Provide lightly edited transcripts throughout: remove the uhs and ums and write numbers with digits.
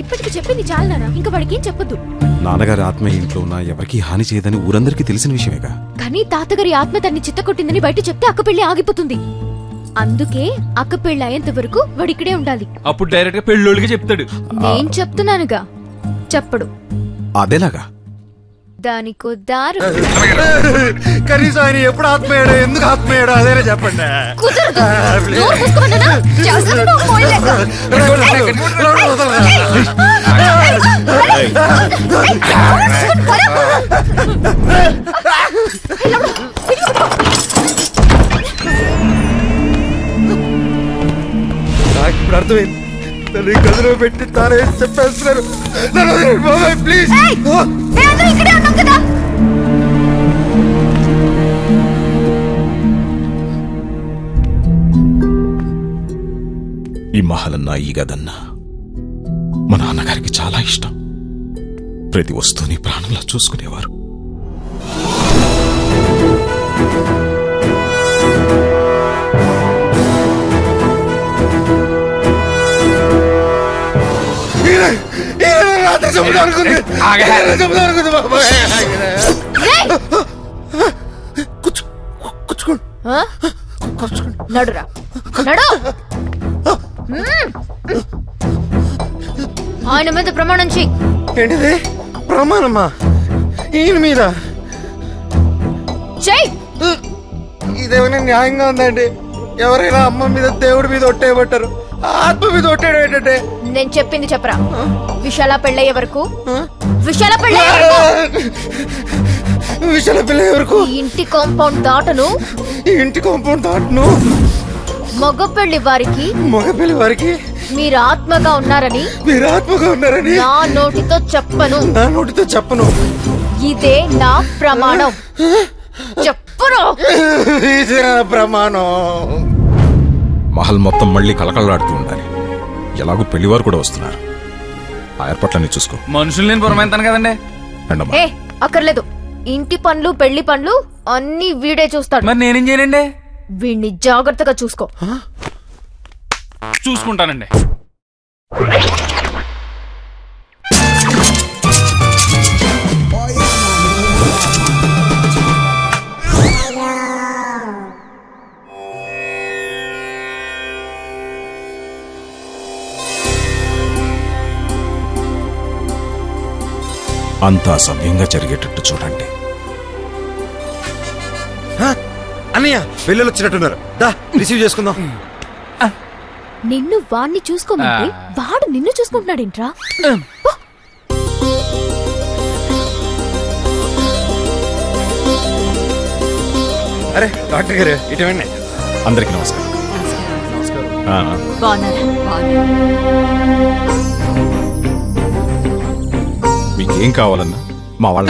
ఇప్పటికి చెప్పింది చాలు నాన్న, ఇంకా వాడికి ఏం చెప్పొద్దు. నాన్నగారి ఆత్మ ఇంట్లో ఉన్న ఎవరికి హాని చేయదని ఊరందరికీ తెలిసిన విషయమేగా. కానీ తాతగారి ఆత్మ తన్ని చిత్తకొట్టిందని బయట చెప్తే అక్క పెళ్లి ఆగిపోతుంది. అందుకే అక్క పెళ్లి అయ్యేంత వరకు వాడు ఇక్కడే ఉండాలి. అప్పుడు డైరెక్ట్ గా పెళ్ళోళ్ళకి చెప్తాడు. నేను చెప్తున్నానుగా, చెప్పడు. అదేలాగా? దానికో దారు. కనీసం ఆయన ఎప్పుడు ఆత్మయ్యాడు, ఎందుకు ఆత్మయ్యాడు అదేనే చెప్పండి. నాకు ఇప్పుడు అర్థమైంది. తల్లి గదిలో పెట్టి తానే చెప్పేస్తున్నారు. ప్లీజ్. ఈ మహలన్నా ఈ గదన్నా మా నాన్నగారికి చాలా ఇష్టం. ప్రతి వస్తువుని ప్రాణంలా చూసుకునేవారు. నడురా, నడు. ఆయన మీద ప్రమాణం చెయ్యి. ఏంటిది ప్రమాణమా? ఈయన మీద చెయ్యి. ఇదేమైనా న్యాయంగా ఉందండి? ఎవరైనా అమ్మ మీద దేవుడి మీద ఒట్టేయబట్టారు, ఆత్మ మీద ఒట్టేయడం ఏంటంటే? నేను చెప్పింది చెప్పరా. విశాల పెళ్ళయ్యే వరకు, విశాల పెళ్ళయ్యే వరకు ఇంటి కాంపౌండ్ దాటను. ఇంటి కాంపౌండ్ దాటను. మగ పెళ్లి వారికి మీరు ఆత్మగా ఉన్నారని నా నోటితో చెప్పను. ఇదే నా ప్రమాణం. చెప్పను. ప్రమాణం. మహల్ మొత్తం మళ్ళీ కలకలాడుతూ ఉండాలి. ఎలాగో పెళ్లివారు కూడా వస్తున్నారు. ఆ ఏర్పాట్లన్నీ చూసుకో. మనుషులు నేను పురమాయిస్తాను కదండి. అక్కర్లేదు. ఇంటి పనులు పెళ్లి పనులు అన్ని వీడే చూస్తాడు. మరి నేనేం చేయనండి? వీడిని జాగ్రత్తగా చూసుకో. చూసుకుంటానండి. అంతా సవ్యంగా జరిగేటట్టు చూడండి. అన్నయ్య పిల్లలు వచ్చినట్టున్నారు. దా రిసీవ్ చేసుకుందాం. నిన్ను వాణ్ణి చూసుకోమంటే వాడు నిన్ను చూసుకుంటున్నాడేంట్రా? అరే డాక్టర్ గారు ఇటువంటి. అందరికి నమస్కారం. మీకేం కావాలన్నా మా వాళ్ళ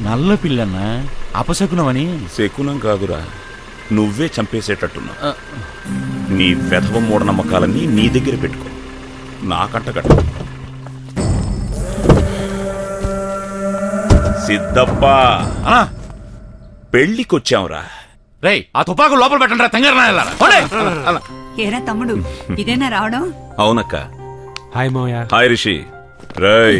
నల్ల పిల్లన్నా అపశకునమని. శకునం కాదురా, నువ్వే చంపేసేటట్టున్నా. నీ వెధవ మూఢనమ్మకాలన్నీ నీ దగ్గర పెట్టుకో, నాకంట కట్ట. సిద్ధప్ప పెళ్లికొచ్చాంరా. రేయ్ ఆ తుపాకు లోపల పెట్టండి. తెంగరా ఏరా తమ్ముడు, ఇదేనా రావడం? అవునక్క. హాయ్ మోయా. హాయ్ రిషి. రై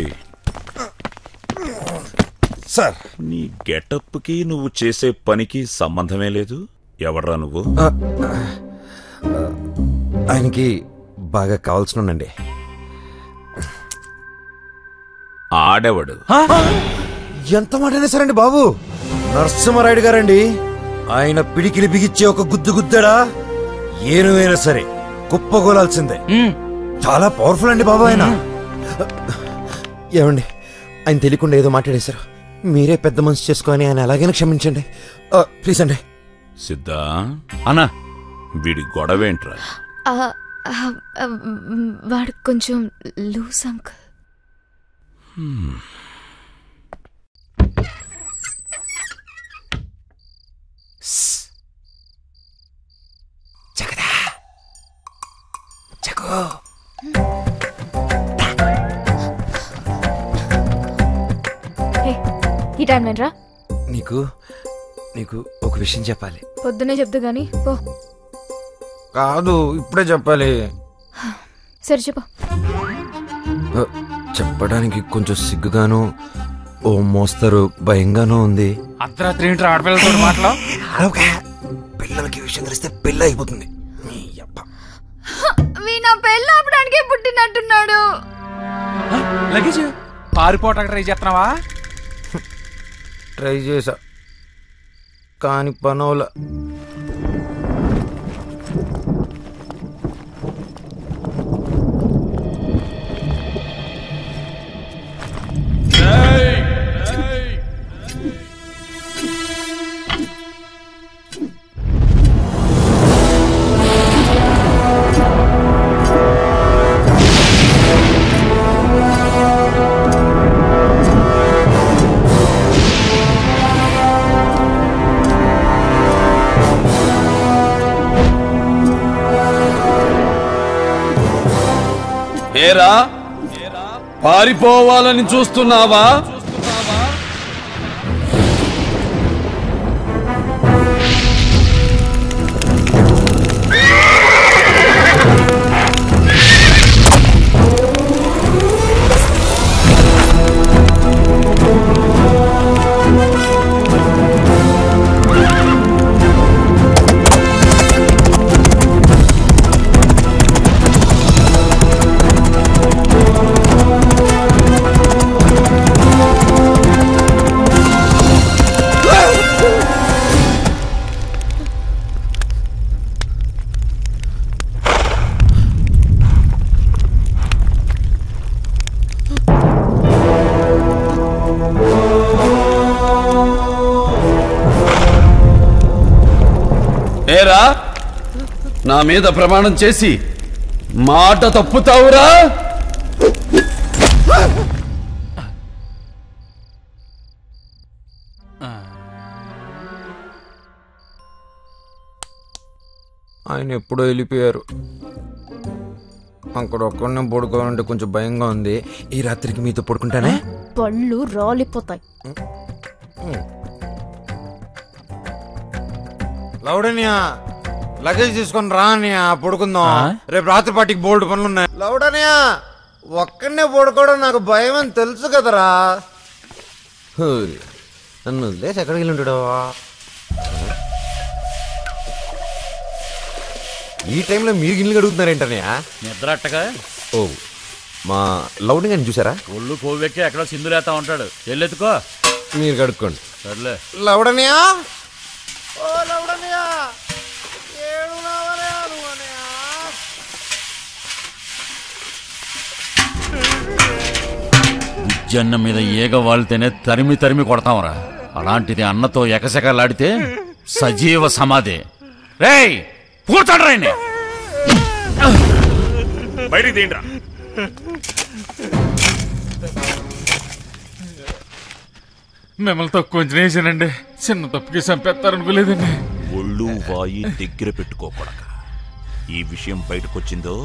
సార్, నీ గెటప్ కి నువ్వు చేసే పనికి సంబంధమే లేదు. ఎవడ్రా నువ్వు? ఆయనకి బాగా కావాల్సినండి. ఆడేవాడు. ఎంత మాటనే సరండి బాబు. నరసింహారాయుడు గారండి. ఆయన పిడికిలి బిగిచ్చే ఒక గుద్దు గుద్దడా ఏనువైనా సరే కుప్పగోలాల్సిందే. చాలా పవర్ఫుల్ అండి బాబు ఆయన. ఏమండి, ఆయన తెలియకుండా ఏదో మాట్లాడేశారు. మీరే పెద్ద మనసు చేసుకొని ఆయన ఎలాగైనా క్షమించండి ప్లీజ్ అండి. సిద్ధా అన్నా, వీడి గొడవేంట్రా? వాడు కొంచెం లూస్ అంకుల్. జగదా జగో. ఈ టైం రా. నీకు నీకు ఒక విషయం చెప్పాలి. పొద్దునే చెప్తా గానీ పో. కాదు, ఇప్పుడే చెప్పాలి. సరే చెప్పు. చెప్పడానికి కొంచెం సిగ్గుగాను, ఓ మోస్తరు భయంగానూ ఉంది. అర్ధరాత్రి ఏంటి ఆడపిల్లతో మాటలు? పిల్లలకి విషయం తెలిస్తే పెళ్ళి అయిపోతుంది. నా పెళ్ళి ఆపడానికే పుట్టినట్టున్నాడు. లగేజ్ పారిపోవటానికి ట్రై చేస్తున్నావా? ట్రై చేసా కానీ పనోల. ఏరా, పారిపోవాలని చూస్తున్నావా? ఏరా, నా మీద ప్రమాణం చేసి మాట తప్పుతావురా? ఆయన ఎప్పుడో వెళ్ళిపోయారు. అక్కడ ఒక్కడనే పడుకోవాలంటే కొంచెం భయంగా ఉంది. ఈ రాత్రికి మీతో పడుకుంటానే. పళ్ళు రాలిపోతాయి. లౌడనియా, లగేజ్ తీసుకొని రా అనియా, పడుకుందాం. రేపు రాత్రి పాటికి బోల్డ్ పనులు ఉన్నాయి. లౌడనియా, ఒక్కడనే పడుకోవడం నాకు భయం అని తెలుసు కదరా. నన్ను వదిలేసి ఎక్కడికి వెళ్ళి ఉంటాడు? ఈ టైంలో మీరు గిన్నెలు కడుగుతున్నారేంటనయా? నిద్రట్టగా. ఓ, మా లౌడని గారిని చూసారా? ఒళ్ళు కోవెక్కి ఎక్కడో సింధులేతా ఉంటాడు. వెళ్ళెత్తుకో. మీరు కడుక్కోండి. సర్లే. లౌడనియా, జన్న మీద ఈగ వాళ్తేనే తరిమి తరిమి కొడతాంరా. అలాంటిది అన్నతో ఎకసెకలాడితే సజీవ సమాధి. రేయ్, కూర్చోండి. బయటికి తీయండిరా. మిమ్మల్ని తక్కువ వేసానండి. చిన్న తప్పుకి చంపేస్తారనుకోలేదండి. ఒళ్ళు వాయి దగ్గర పెట్టుకోకూడక. ఈ విషయం బయటకొచ్చిందో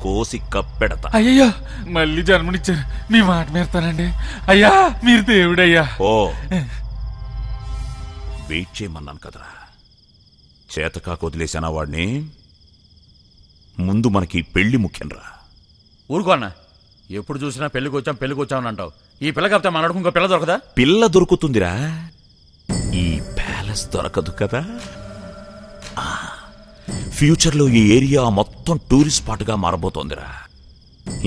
కోసి కప్పెడతా. అయ్యయ్యో, మళ్ళీ జన్మనిచ్చారు. మీ మాట మేస్తానండి. అయ్యా, మీరు దేవుడయ్యా. ఓ, వెయిట్ చేయమన్నాను కదరా. చేతకాక వదిలేసానా వాడిని? ముందు మనకి పెళ్లి ముఖ్యంరా. ఊరుకో అన్న, ఎప్పుడు చూసినా పెళ్లికి వచ్చామని అంటావు. ఈ పిల్ల కాకపోతే మనకు ఇంకో పిల్ల దొరకదా? పిల్ల దొరుకుతుందిరా, ఈ ప్యాలెస్ దొరకదు కదా. ఫ్యూచర్ లో ఈ ఏరియా మొత్తం టూరిస్ట్ స్పాట్ గా మారబోతోందిరా.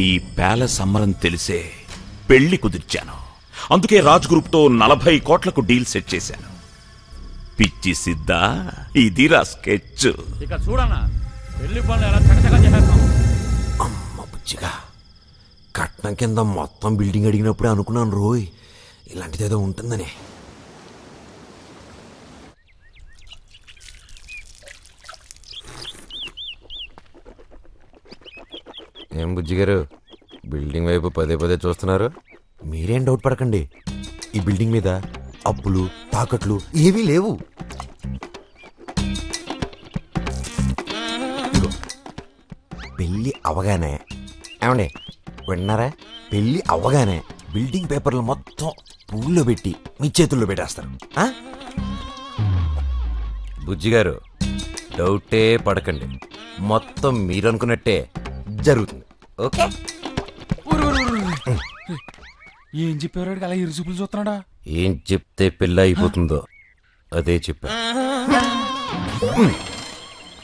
ఈ ప్యాలెస్ అమ్మరం తెలిసే పెళ్లి కుదిర్చాను. అందుకే రాజ్ గ్రూప్ తో 40 కోట్లకు డీల్ సెట్ చేశాను. పిచ్చి సిద్ధా, ఇదిరా స్కెచ్. ఇక చూడన్నా, పెళ్లి పనులు ఎలా చకచకా చేసేస్తాం. అమ్మ బుజ్జిగా, కట్నం కింద మొత్తం బిల్డింగ్ అడిగినప్పుడే అనుకున్నాను రోయ్, ఇలాంటిదేదో ఉంటుందని. ఏం బుజ్జిగారు, బిల్డింగ్ వైపు పదే పదే చూస్తున్నారు? మీరేం డౌట్ పడకండి, ఈ బిల్డింగ్ మీద అప్పులు తాకట్లు ఏవీ లేవు. పెళ్ళి అవగానే, ఏమండి విన్నారా, పెళ్ళి అవగానే బిల్డింగ్ పేపర్లు మొత్తం పూల్లో పెట్టి మీ చేతుల్లో పెట్టేస్తారు. బుజ్జిగారు డౌటే పడకండి, మొత్తం మీరనుకున్నట్టే జరుగుతుంది. ఓకే, ఏం చెప్పారు అలా ఇరుసుపులు చూస్తున్నాడా? ఏం చెప్తే పెళ్ళి అయిపోతుందో అదే చెప్పా.